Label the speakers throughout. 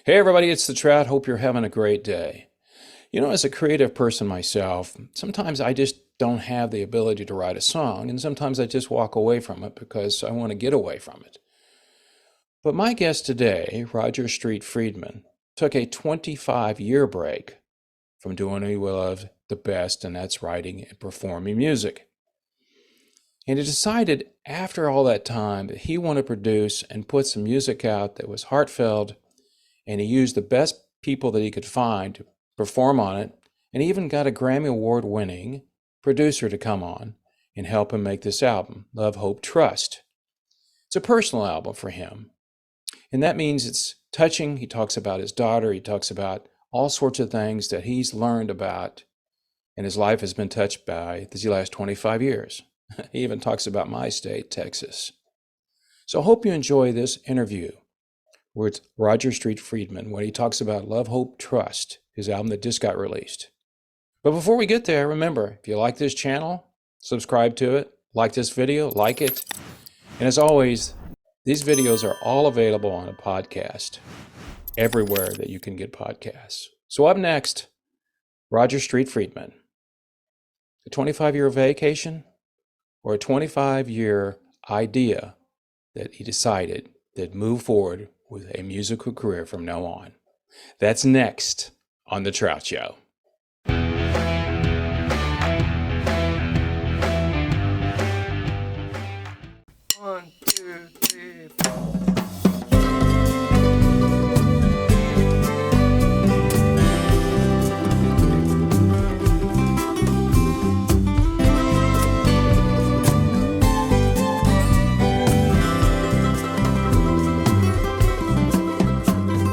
Speaker 1: Hey everybody, it's the Trout. Hope you're having a great day. As a creative person myself, sometimes I just don't have the ability to write a song, and sometimes I just walk away from it because I want to get away from it. But my guest today, Roger Street Friedman, took a 25-year break from doing what he loved the best, and that's writing and performing music. And he decided after all that time that he wanted to produce and put some music out that was heartfelt, and he used the best people that he could find to perform on it, and he even got a Grammy Award-winning producer to come on and help him make this album, Love, Hope, Trust. It's a personal album for him, and that means it's touching. He talks about his daughter. He talks about all sorts of things that he's learned about, and his life has been touched by these last 25 years. He even talks about my state, Texas. So I hope you enjoy this interview with Roger Street Friedman when he talks about Love, Hope, Trust, his album that just got released. But before we get there, remember, if you like this channel, subscribe to it, like this video, like it. And as always, these videos are all available on a podcast, everywhere that you can get podcasts. So up next, Roger Street Friedman. A 25-year vacation or a 25-year idea that he decided that move forward with a musical career from now on. That's next on The Trout Show.
Speaker 2: One, two, three, four.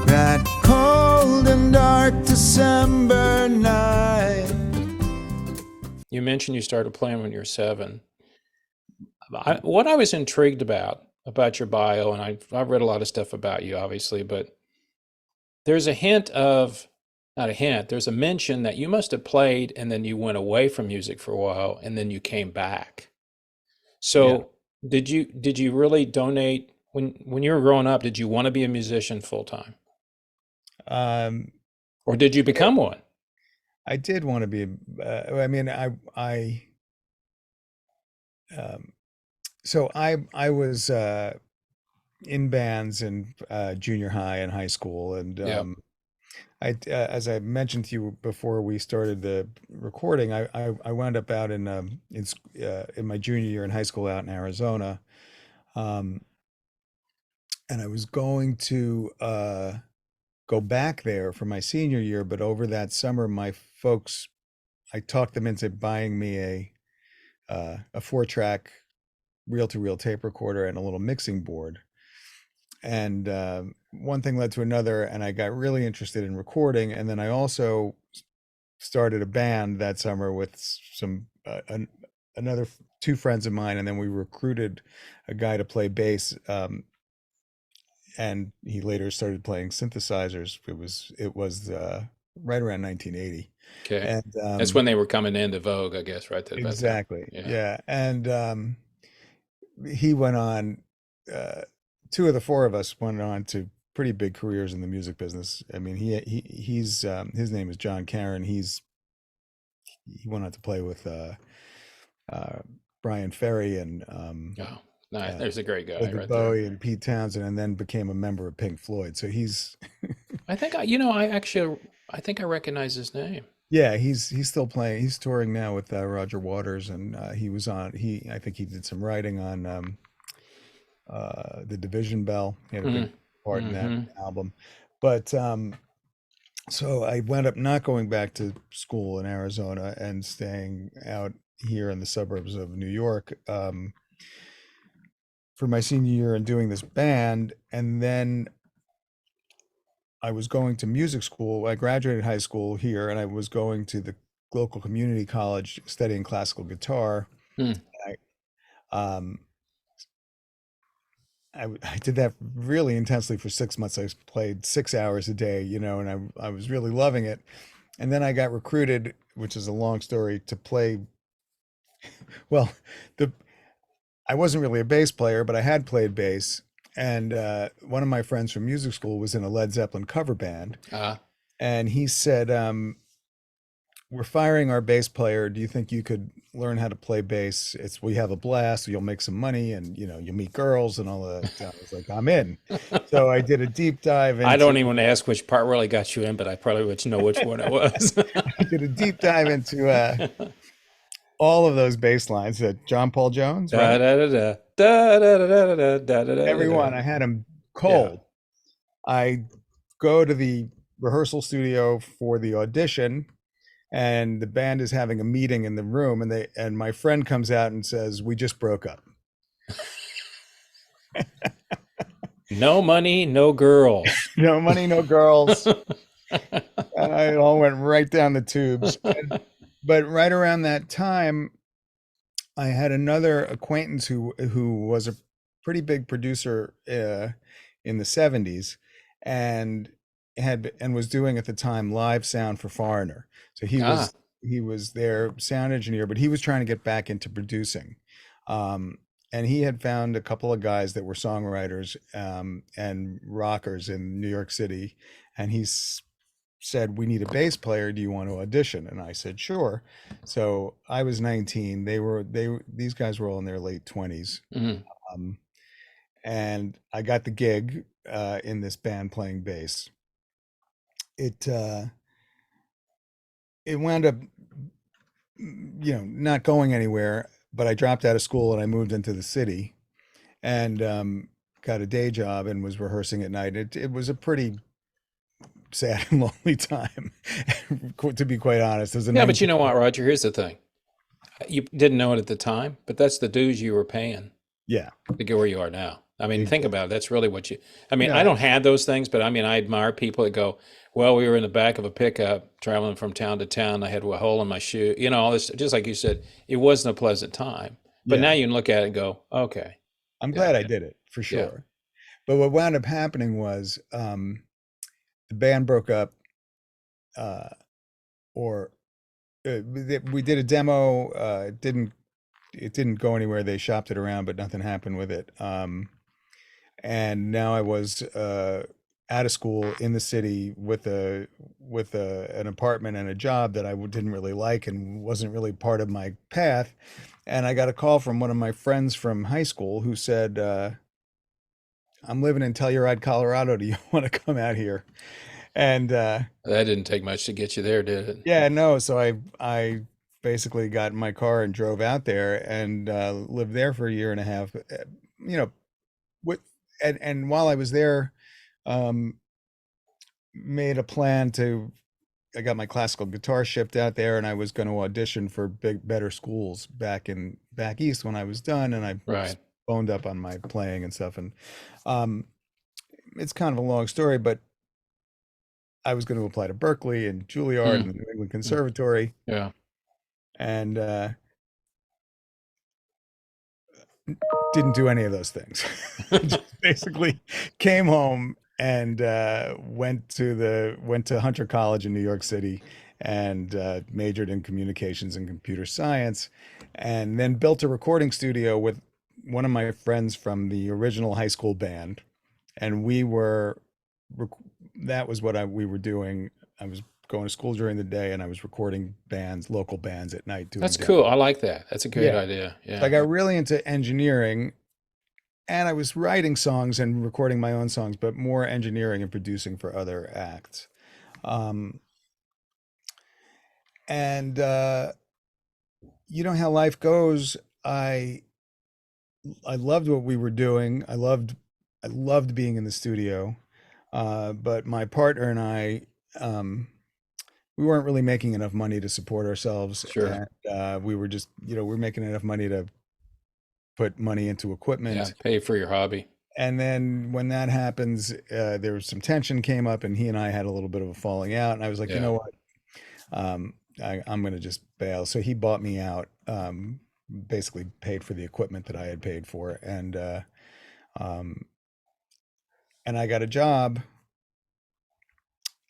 Speaker 2: That cold and dark December night.
Speaker 1: You mentioned you started playing when you were 7. What I was intrigued about your bio, and I've read a lot of stuff about you, obviously, but there's a hint of, not a hint, there's a mention that you must have played and then you went away from music for a while and then you came back. So did you really donate when you were growing up, did you want to be a musician full time?
Speaker 3: Um,
Speaker 1: Or did you become one?
Speaker 3: I did want to be. I mean, I was in bands in junior high and high school, and
Speaker 1: Yeah.
Speaker 3: as I mentioned to you before we started the recording, I wound up out in my junior year in high school out in Arizona, um, and I was going to go back there for my senior year, but over that summer, my folks, I talked them into buying me a 4-track reel-to-reel tape recorder and a little mixing board. And one thing led to another, and I got really interested in recording. And then I also started a band that summer with some another 2 friends of mine, and then we recruited a guy to play bass. And he later started playing synthesizers. It was right around 1980.
Speaker 1: Okay.
Speaker 3: And
Speaker 1: That's when they were coming into vogue, I guess, right?
Speaker 3: exactly,
Speaker 1: Yeah.
Speaker 3: yeah. And he went on. 2 of the 4 of us went on to pretty big careers in the music business. I mean, he's his name is John Caron. He went on to play with Brian Ferry and
Speaker 1: Oh, nice. There's a great guy
Speaker 3: David
Speaker 1: right there.
Speaker 3: Bowie and Pete Townsend, and then became a member of Pink Floyd. So he's
Speaker 1: I think I think I recognize his name.
Speaker 3: yeah, he's still playing. He's touring now with Roger Waters, and I think he did some writing on the Division Bell. He had a big part in that album. But so I wound up not going back to school in Arizona and staying out here in the suburbs of New York for my senior year and doing this band. And then I was going to music school. I graduated high school here, and I was going to the local community college studying classical guitar.
Speaker 1: Hmm.
Speaker 3: Um, I did that really intensely for 6 months. I played 6 hours a day, and I was really loving it. And then I got recruited, which is a long story, to play. Well, I wasn't really a bass player, but I had played bass and one of my friends from music school was in a Led Zeppelin cover band,
Speaker 1: Uh,
Speaker 3: and he said, "We're firing our bass player. Do you think you could learn how to play bass? We have a blast. You'll make some money, and you'll meet girls and all that." I was like, "I'm in." So I did a deep dive
Speaker 1: I don't
Speaker 3: into
Speaker 1: even ask which part really got you in, but I probably would know which one it was.
Speaker 3: I did a deep dive into all of those bass lines that John Paul Jones,
Speaker 1: Da
Speaker 3: right?
Speaker 1: da da da da da da da da da da da
Speaker 3: Everyone.
Speaker 1: da.
Speaker 3: I had them
Speaker 1: Yeah.
Speaker 3: cold. I go to the rehearsal studio for the audition, and the band is having a meeting in the room, and my friend comes out and says, "We just broke up."
Speaker 1: No money, no girls.
Speaker 3: No money, no girls. It all went right down the tubes. But right around that time, I had another acquaintance who was a pretty big producer in the 70s, and was doing at the time live sound for Foreigner. So
Speaker 1: Ah,
Speaker 3: he was their sound engineer, but he was trying to get back into producing. Um, and he had found a couple of guys that were songwriters and rockers in New York City, and said, "We need a bass player. Do you want to audition?" And I said, "Sure." So I was 19. These guys were all in their late 20s.
Speaker 1: mhm.
Speaker 3: Um, and I got the gig in this band playing bass. It it wound up, not going anywhere. But I dropped out of school and I moved into the city and got a day job and was rehearsing at night. It was a pretty sad and lonely time, to be quite honest. As a
Speaker 1: Yeah, but you
Speaker 3: 19,
Speaker 1: know what, Roger? Here's the thing. You didn't know it at the time, but that's the dues you were paying
Speaker 3: yeah,
Speaker 1: to get where you are now. I mean, think
Speaker 3: exactly.
Speaker 1: about it. That's really what I mean, I
Speaker 3: No,
Speaker 1: don't have those things, but I mean, I admire people that go, well, we were in the back of a pickup traveling from town to town. I had a hole in my shoe, all this, just like you said, it wasn't a pleasant time. But now
Speaker 3: yeah.
Speaker 1: you can look at it and go, okay,
Speaker 3: I'm
Speaker 1: yeah,
Speaker 3: glad I did it for
Speaker 1: yeah.
Speaker 3: sure. But what wound up happening was the band broke up, uh, or we did a demo. It didn't go anywhere. They shopped it around, but nothing happened with it. And now I was out of school in the city with an apartment and a job that I didn't really like and wasn't really part of my path. And I got a call from one of my friends from high school who said, "I'm living in Telluride, Colorado. Do you want to come out here?" And
Speaker 1: That didn't take much to get you there, did it?
Speaker 3: yeah, no. So I basically got in my car and drove out there and lived there for a year and a half. You know, with and while I was there, um, made a plan to. I got my classical guitar shipped out there, and I was going to audition for better schools back east when I was done, and I
Speaker 1: Right.
Speaker 3: boned up on my playing and stuff. And um, it's kind of a long story, but I was going to apply to Berkeley and Juilliard
Speaker 1: Mm,
Speaker 3: and the New England
Speaker 1: mm,
Speaker 3: Conservatory,
Speaker 1: yeah.
Speaker 3: and didn't do any of those things. Just basically came home and went to Hunter College in New York City and majored in communications and computer science, and then built a recording studio with one of my friends from the original high school band, and rec- that was what we were doing. I was going to school during the day, and I was recording local bands at night, doing
Speaker 1: That's
Speaker 3: demos.
Speaker 1: cool. I like that. That's a great
Speaker 3: Yeah.
Speaker 1: idea.
Speaker 3: So I
Speaker 1: Yeah.
Speaker 3: got really into engineering, and I was writing songs and recording my own songs, but more engineering and producing for other acts. Um, and you know how life goes. I I loved what we were doing. I loved being in the studio. But my partner and I, um, we weren't really making enough money to support ourselves,
Speaker 1: Sure.
Speaker 3: and we were just, we were making enough money to put money into
Speaker 1: Yeah.
Speaker 3: equipment.
Speaker 1: Pay for your hobby.
Speaker 3: And then when that happens, there was some tension came up, and he and I had a little bit of a falling out. And I was like, you
Speaker 1: Yeah.
Speaker 3: know what? I'm going to just bail. So he bought me out, basically paid for the equipment that I had paid for, um, and I got a job,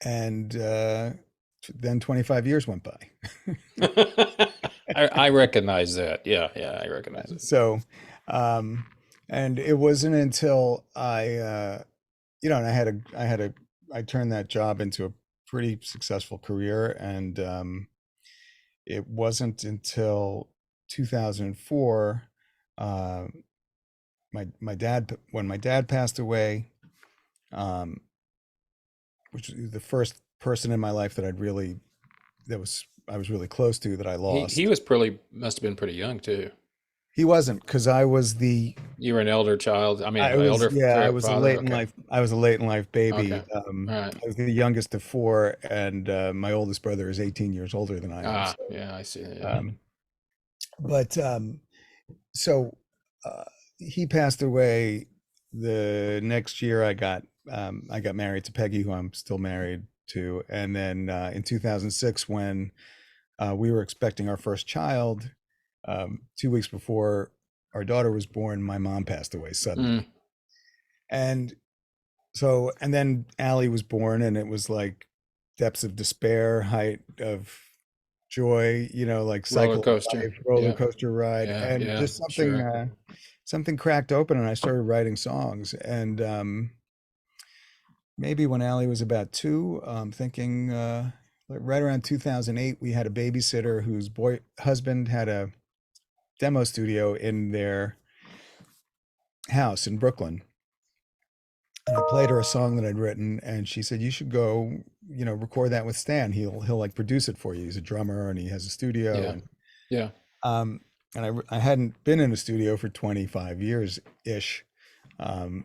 Speaker 3: and then 25 years went by.
Speaker 1: I recognize that. Yeah. Yeah. I recognize it.
Speaker 3: So, um, And it wasn't until and I turned that job into a pretty successful career. And it wasn't until 2004, uh, when my dad passed away, um, which was the first person in my life that I was really close to, that I
Speaker 1: He
Speaker 3: lost.
Speaker 1: was pretty, must have been pretty young too.
Speaker 3: He wasn't, because
Speaker 1: You were an elder child. I mean, elder
Speaker 3: I was a
Speaker 1: father.
Speaker 3: late in
Speaker 1: Okay.
Speaker 3: life. I was a late in life baby.
Speaker 1: Okay. All right.
Speaker 3: I was the youngest of four, and my oldest brother is 18 years older than I am.
Speaker 1: Ah,
Speaker 3: So,
Speaker 1: yeah, I see. Yeah.
Speaker 3: um, but so he passed away the next year. I got married to Peggy, who I'm still married to, and then in 2006, when we were expecting our first child, 2 weeks before our daughter was born, my mom passed away
Speaker 1: Mm,
Speaker 3: suddenly. And and then Allie was born, and it was like depths of despair, height of joy, like
Speaker 1: roller
Speaker 3: cycle of
Speaker 1: coaster.
Speaker 3: life, roller
Speaker 1: Yeah.
Speaker 3: coaster ride,
Speaker 1: Yeah.
Speaker 3: and
Speaker 1: Yeah.
Speaker 3: just
Speaker 1: Sure.
Speaker 3: something cracked open, and I started writing songs. And maybe when Allie was about two, thinking like right around 2008, we had a babysitter whose husband had a demo studio in their house in Brooklyn. And I played her a song that I'd written, and she said, "You should go, record that with Stan. He'll like produce it for you. He's a drummer and he has a studio."
Speaker 1: Yeah.
Speaker 3: And
Speaker 1: Yeah.
Speaker 3: um, I hadn't been in a studio for 25 years ish, um,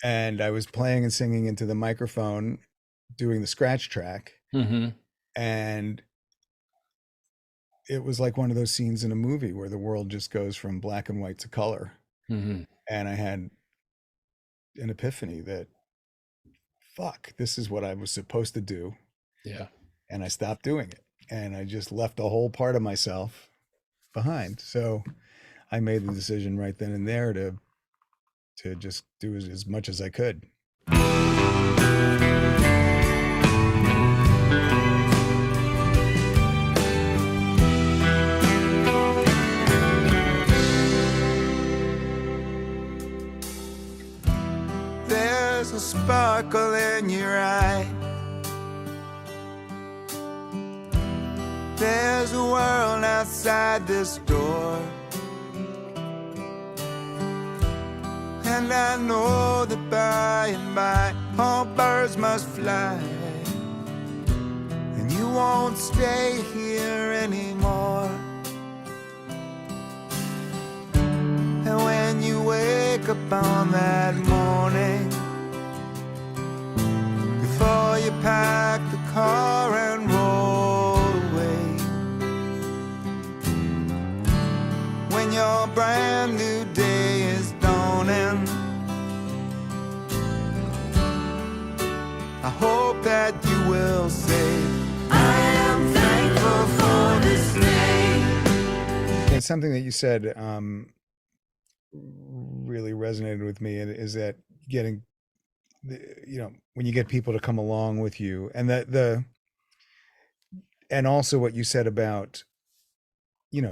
Speaker 3: and I was playing and singing into the microphone, doing the scratch track,
Speaker 1: Mm-hmm.
Speaker 3: and it was like one of those scenes in a movie where the world just goes from black and white to color.
Speaker 1: Mm-hmm.
Speaker 3: And I had an epiphany that, fuck, this is what I was supposed to do.
Speaker 1: Yeah.
Speaker 3: And I stopped doing it. And I just left a whole part of myself behind. So I made the decision right then and there to just do as much as I could.
Speaker 2: There's a sparkle in your eye. There's a world outside this door. And I know that by and by all birds must fly, and you won't stay here anymore. And when you wake up on that morning, before you pack the car and roll away, when your brand new day is dawning, I hope that you will say, I am thankful for this day.
Speaker 3: And something that you said really resonated with me, and is that getting when you get people to come along with you, and and also what you said about you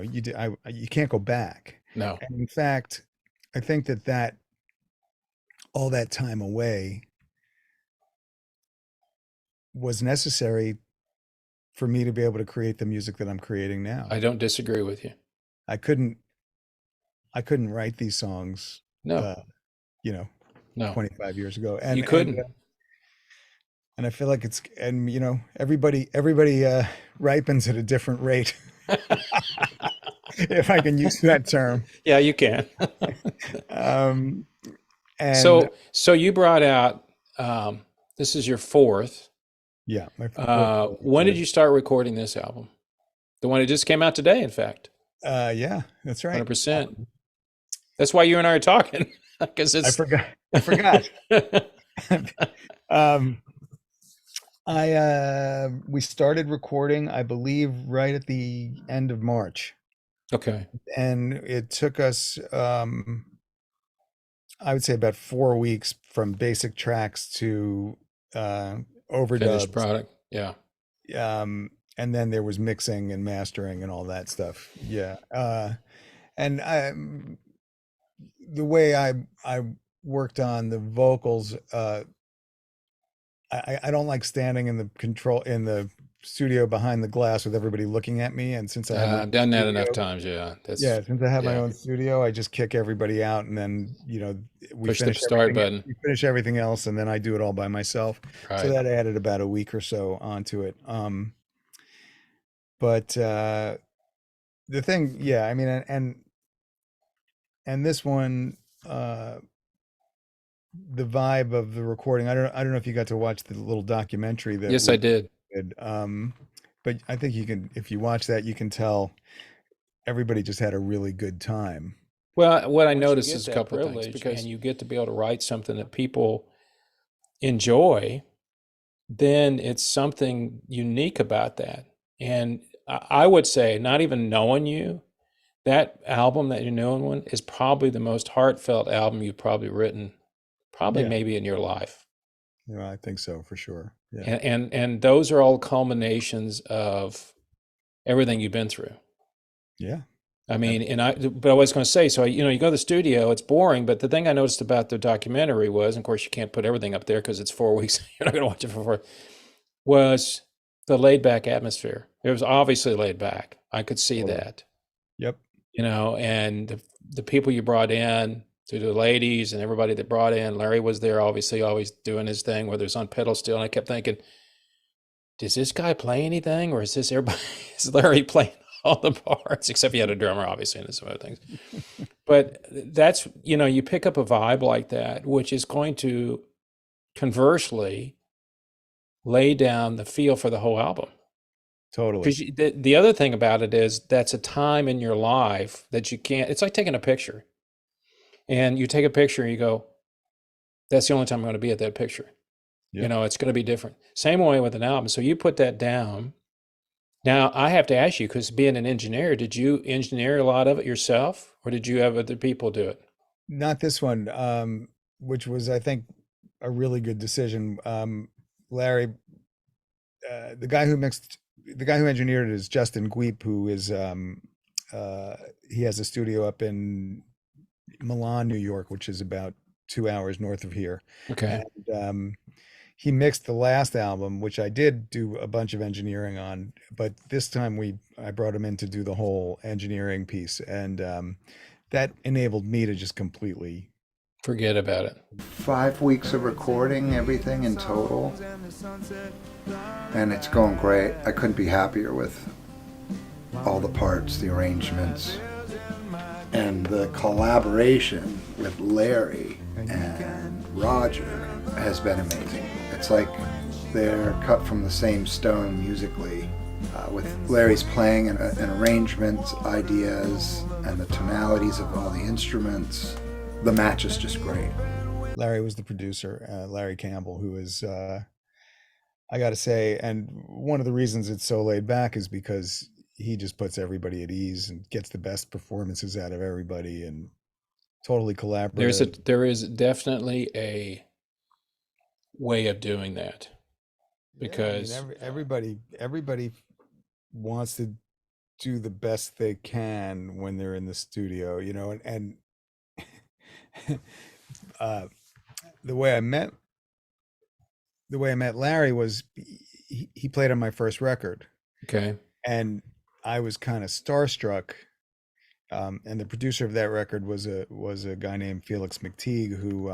Speaker 3: can't go back.
Speaker 1: No.
Speaker 3: And in fact, I think that all that time away was necessary for me to be able to create the music that I'm creating now.
Speaker 1: I don't disagree with you.
Speaker 3: I couldn't write these songs
Speaker 1: No. No.
Speaker 3: 25 years ago.
Speaker 1: You couldn't.
Speaker 3: And I feel like everybody ripens at a different rate. If I can use that term.
Speaker 1: Yeah, you can.
Speaker 3: And
Speaker 1: So you brought out this is your fourth.
Speaker 3: yeah,
Speaker 1: When did you start recording this album? The one that just came out today, in fact.
Speaker 3: yeah, that's right.
Speaker 1: 100%. That's why you and I are talking, because
Speaker 3: I
Speaker 1: it's.
Speaker 3: forgot. We started recording, I believe, right at the end of March,
Speaker 1: Okay.
Speaker 3: and it took us, I would say, about 4 weeks from basic tracks to
Speaker 1: Finished
Speaker 3: overdubs.
Speaker 1: product. Yeah.
Speaker 3: And then there was mixing and mastering and all that stuff. Yeah. And the way I worked on the vocals, I don't like standing in the studio behind the glass with everybody looking at me. And since I have my
Speaker 1: I've
Speaker 3: own
Speaker 1: done that enough
Speaker 3: studio,
Speaker 1: times. Yeah,
Speaker 3: yeah, since I have my
Speaker 1: yeah.
Speaker 3: own studio, I just kick everybody out, and then
Speaker 1: Push the start button.
Speaker 3: we finish everything else, and then I do it all by myself. So
Speaker 1: Right.
Speaker 3: that added about a week or so onto it. But the thing, yeah, I mean, and this one, the vibe of the recording. I don't know if you got to watch the little documentary that
Speaker 1: Yes, I
Speaker 3: we
Speaker 1: did.
Speaker 3: did. But I think you can, if you watch that, you can tell everybody just had a really good time.
Speaker 1: Well, what I
Speaker 3: Once you
Speaker 1: noticed
Speaker 3: get
Speaker 1: is a
Speaker 3: that
Speaker 1: couple of things
Speaker 3: privilege,
Speaker 1: because
Speaker 3: and
Speaker 1: you get to be able to write something that people enjoy, then it's something unique about that. And I would say, not even knowing you, that album that you're knowing one is probably the most heartfelt album you've probably written, probably
Speaker 3: yeah,
Speaker 1: maybe in your life.
Speaker 3: I think so for sure. Yeah,
Speaker 1: And those are all culminations of everything you've been through.
Speaker 3: yeah,
Speaker 1: I mean, but I was going to say, so, you go to the studio, it's boring, but the thing I noticed about the documentary was, and of course, you can't put everything up there because it's 4 weeks, you're not going to watch it for was the laid back atmosphere. It was obviously laid back. I could see
Speaker 3: totally.
Speaker 1: that,
Speaker 3: Yep.
Speaker 1: and the people you brought in, to the ladies and everybody that brought in. Larry was there, obviously, always doing his thing, whether it's on pedal steel. And I kept thinking, does this guy play anything, or is this everybody? Is Larry playing all the parts? Except he had a drummer, obviously, and some other things. But that's, you pick up a vibe like that, which is going to conversely lay down the feel for the whole album.
Speaker 3: Totally.
Speaker 1: Because the other thing about it is that's a time in your life that you can't, it's like taking a picture. And you take a picture and you go, that's the only time I'm going to be at that picture.
Speaker 3: Yep.
Speaker 1: It's going to be different. Same way with an album. So you put that down. Now, I have to ask you, because being an engineer, did you engineer a lot of it yourself, or did you have other people do it?
Speaker 3: Not this one, which was, I think, a really good decision. Larry, the guy who engineered it is Justin Guip, who is he has a studio up in Milan, New York, which is about 2 hours north of here.
Speaker 1: Okay.
Speaker 3: And he mixed the last album, which I did do a bunch of engineering on, but this time I brought him in to do the whole engineering piece, and that enabled me to just completely
Speaker 1: Forget about it.
Speaker 4: 5 weeks of recording everything in total, and it's going great. I couldn't be happier with all the parts, the arrangements, and the collaboration with Larry and Roger has been amazing. It's like they're cut from the same stone musically, with Larry's playing and arrangements, ideas, and the tonalities of all the instruments. The match is just great.
Speaker 3: Larry was the producer, Larry Campbell, who is, I got to say, and one of the reasons it's so laid back is because he just puts everybody at ease and gets the best performances out of everybody, and totally collaborative.
Speaker 1: There is definitely a way of doing that, because
Speaker 3: yeah, I mean, everybody wants to do the best they can when they're in the studio, and uh, the way I met Larry was he played on my first record,
Speaker 1: okay,
Speaker 3: and I was kind of starstruck. And the producer of that record was a guy named Felix McTeague, who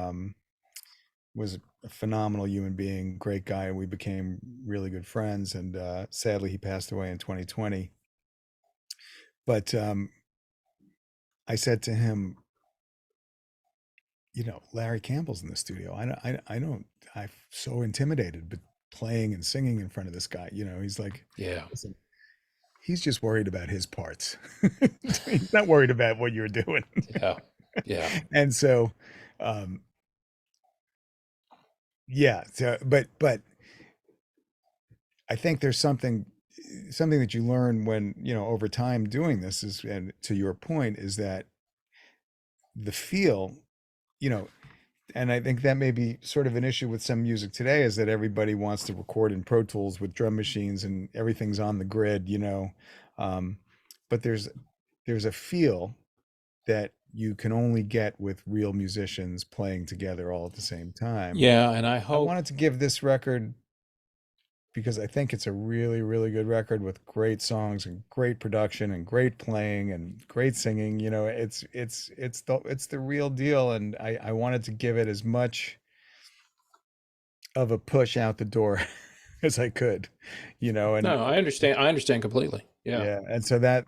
Speaker 3: was a phenomenal human being, great guy, and we became really good friends. And sadly, he passed away in 2020. But I said to him, Larry Campbell's in the studio. I'm so intimidated, but playing and singing in front of this guy, he's like,
Speaker 1: yeah,
Speaker 3: listen, he's just worried about his parts. He's not worried about what you're doing.
Speaker 1: yeah.
Speaker 3: And so, yeah. So, but I think there's something that you learn when, over time doing this is, and to your point, is that the feel, and I think that may be sort of an issue with some music today, is that everybody wants to record in Pro Tools with drum machines and everything's on the grid, but there's a feel that you can only get with real musicians playing together all at the same time.
Speaker 1: Yeah, and I
Speaker 3: I
Speaker 1: hope
Speaker 3: wanted to give this record because I think it's a really, really good record with great songs and great production and great playing and great singing. You know, it's the real deal, and I wanted to give it as much of a push out the door as I could, you know, and
Speaker 1: no, I understand. I understand completely. Yeah.
Speaker 3: yeah, and so the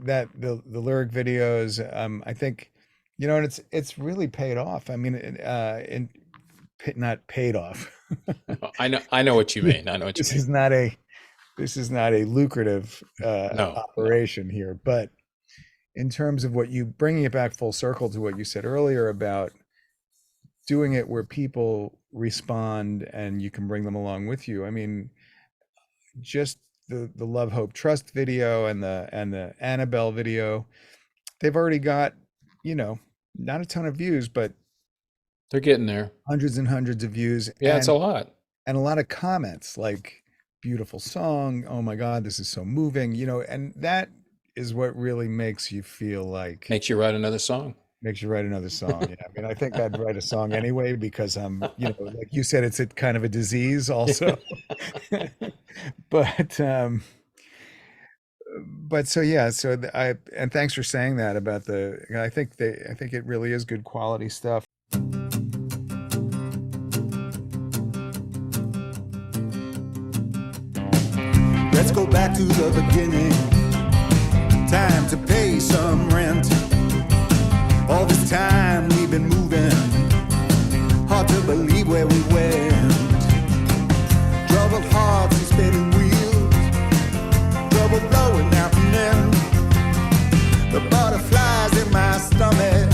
Speaker 3: lyric videos, I think, you know, and it's really paid off. I mean, not paid off.
Speaker 1: I know what you mean. I know what you
Speaker 3: This
Speaker 1: mean.
Speaker 3: is not a this is not a lucrative
Speaker 1: No.
Speaker 3: operation here, but in terms of what you bringing it back full circle to what you said earlier about doing it where people respond and you can bring them along with you. I mean, just the Love Hope Trust video and the Annabelle video, they've already got, you know, not a ton of views, but
Speaker 1: They're getting there.
Speaker 3: hundreds and hundreds of views,
Speaker 1: Yeah, it's a lot.
Speaker 3: and a lot of comments like beautiful song, oh my God, this is so moving, you know, and that is what really makes you feel like
Speaker 1: Makes you write another song.
Speaker 3: makes you write another song. Yeah, I mean, I think I'd write a song anyway because I'm, you know, like you said, it's a kind of a disease also. But so yeah, so and thanks for saying that about I think it really is good quality stuff.
Speaker 2: Let's go back to the beginning. Time to pay some rent. All this time we've been moving. Hard to believe where we went. Troubled hearts and spinning wheels. Trouble blowing out and in. The butterflies in my stomach.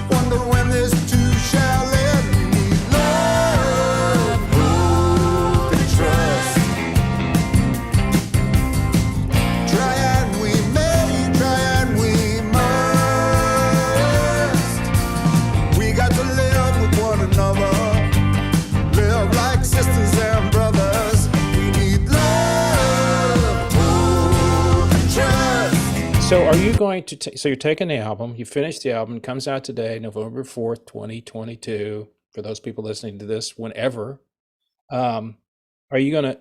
Speaker 2: Wonder when this too shall end. We need love, hope, and trust. Try and we may, try and we must. We got to live with one another, live like sisters and brothers. We need love, hope, and trust.
Speaker 1: So are you going to so you're taking the album, you finished the album, it comes out today, November 4th, 2022, for those people listening to this whenever. Are you gonna,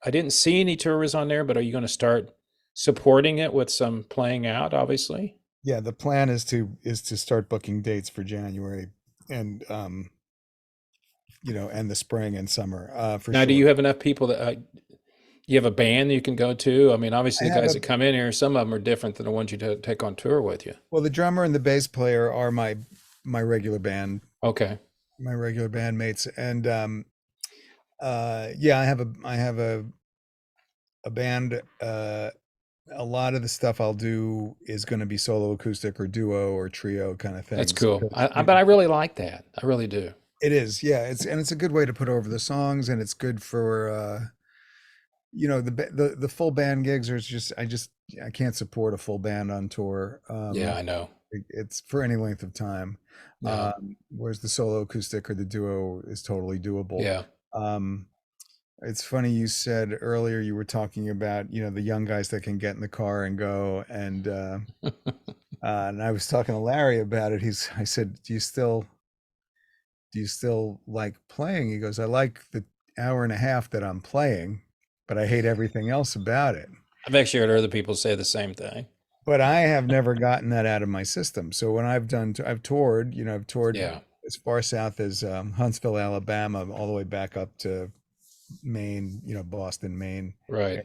Speaker 1: I didn't see any tours on there, but are you gonna start supporting it with some playing out, obviously?
Speaker 3: Yeah, the plan is to start booking dates for January and you know, and the spring and summer for
Speaker 1: Now,
Speaker 3: sure.
Speaker 1: do you have enough people that you have a band that you can go to? I mean, obviously the
Speaker 3: I have
Speaker 1: guys
Speaker 3: a-
Speaker 1: that come in here, some of them are different than the ones you take on tour with you.
Speaker 3: Well, the drummer and the bass player are my regular band,
Speaker 1: Okay.
Speaker 3: my regular bandmates, and yeah, I have a band. A lot of the stuff I'll do is going to be solo acoustic or duo or trio kind of thing.
Speaker 1: That's cool. But I really like that. I really do.
Speaker 3: It is, yeah. It's a good way to put over the songs, and it's good for you know, the full band gigs are just I can't support a full band on tour.
Speaker 1: Yeah, I know.
Speaker 3: It's for any length of time.
Speaker 1: No.
Speaker 3: Whereas the solo acoustic or the duo is totally doable.
Speaker 1: Yeah.
Speaker 3: It's funny you said earlier you were talking about, you know, the young guys that can get in the car and go, and I was talking to Larry about it. I said, do you still like playing? He goes, I like the hour and a half that I'm playing, but I hate everything else about it.
Speaker 1: I've actually heard other people say the same thing.
Speaker 3: But I have never gotten that out of my system. So when I've toured, you know, I've toured
Speaker 1: Yeah.
Speaker 3: as far south as Huntsville, Alabama, all the way back up to Maine, you know, Boston, Maine.
Speaker 1: Right.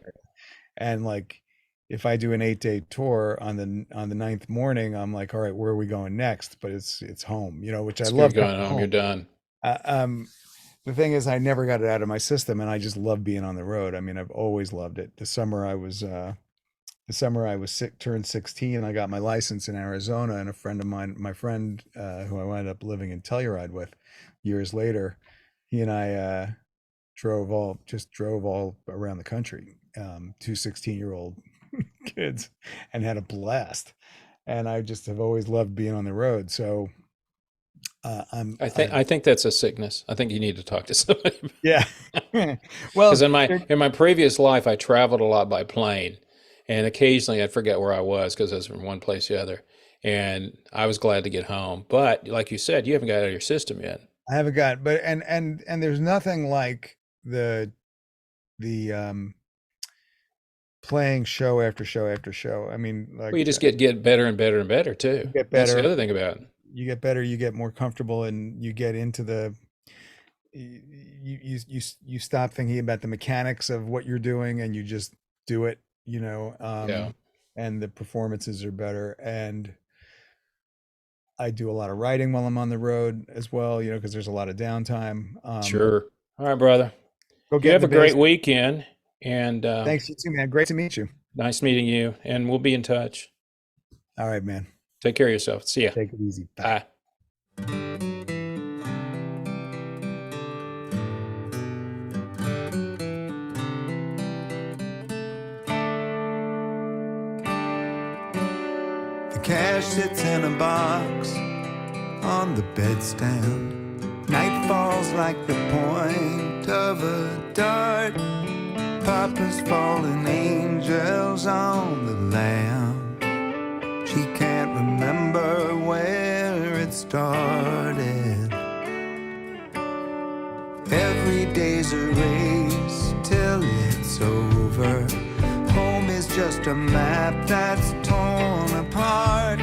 Speaker 3: And like, if I do an 8-day tour on the ninth morning, I'm like, all right, where are we going next? But it's home, you know, which I love.
Speaker 1: Going home, you're done.
Speaker 3: The thing is, I never got it out of my system, and I just love being on the road. I mean, I've always loved it. The summer I was turned 16, I got my license in Arizona, and a friend of mine, my friend who I wound up living in Telluride with years later, he and I drove all around the country, 2 16-year-old kids, and had a blast. And I just have always loved being on the road. So
Speaker 1: I think that's a sickness. I think you need to talk to somebody.
Speaker 3: yeah. Well,
Speaker 1: Because in my previous life, I traveled a lot by plane, and occasionally I'd forget where I was because I was from one place to the other. and I was glad to get home. But like you said, you haven't got it out of your system yet.
Speaker 3: I haven't got, but and there's nothing like the playing show after show after show. I mean, like
Speaker 1: Well, you just get better and better and better too.
Speaker 3: you get
Speaker 1: That's
Speaker 3: better.
Speaker 1: the other thing about it.
Speaker 3: You get better, you get more comfortable, and you get into the you stop thinking about the mechanics of what you're doing, and you just do it, you know.
Speaker 1: Yeah.
Speaker 3: And the performances are better. And I do a lot of writing while I'm on the road as well, you know, because there's a lot of downtime.
Speaker 1: Sure. All right, brother.
Speaker 3: Go
Speaker 1: You
Speaker 3: get
Speaker 1: have a
Speaker 3: in the
Speaker 1: great
Speaker 3: basement.
Speaker 1: weekend, and
Speaker 3: Thanks, you too, man. Great to meet you.
Speaker 1: nice meeting you, and we'll be in touch.
Speaker 3: All right, man.
Speaker 1: Take care of yourself. See ya.
Speaker 3: Take it easy. Bye.
Speaker 1: Bye.
Speaker 2: The cash sits in a box on the bedstand. Night falls like the point of a dart. Papa's fallen angels on the lamb. She can't remember where it started. Every day's a race till it's over. Home is just a map that's torn apart.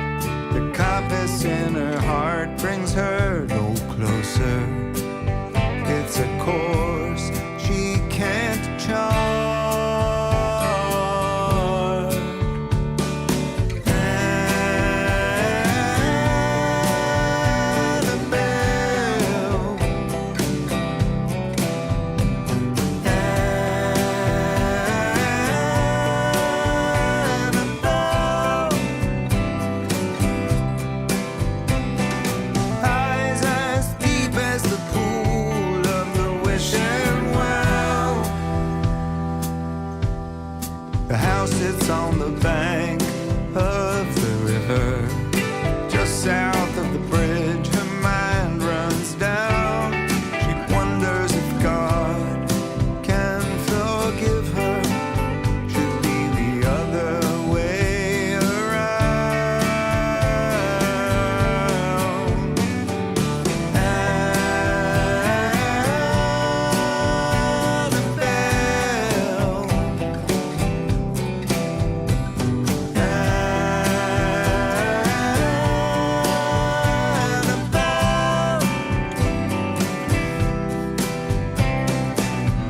Speaker 2: The compass in her heart brings her no closer. It's a course she can't chart. Eyes as deep as the pool of the wishing well. The house sits on the bank of the river. Just south of the bridge, her mind runs down. She wonders if God can forgive her. Should be the other way around.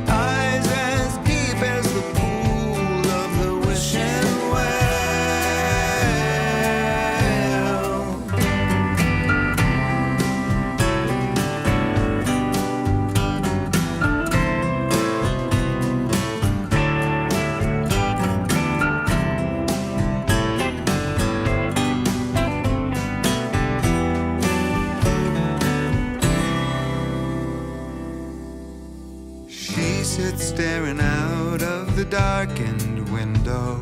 Speaker 2: Eyes as deep as the pool of the wishing well. She sits staring out of the darkened window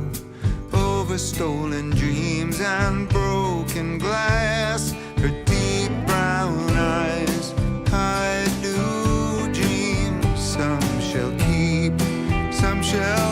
Speaker 2: over stolen dreams and broken glass. Her deep brown eyes hide new dreams. Some shall keep, some shall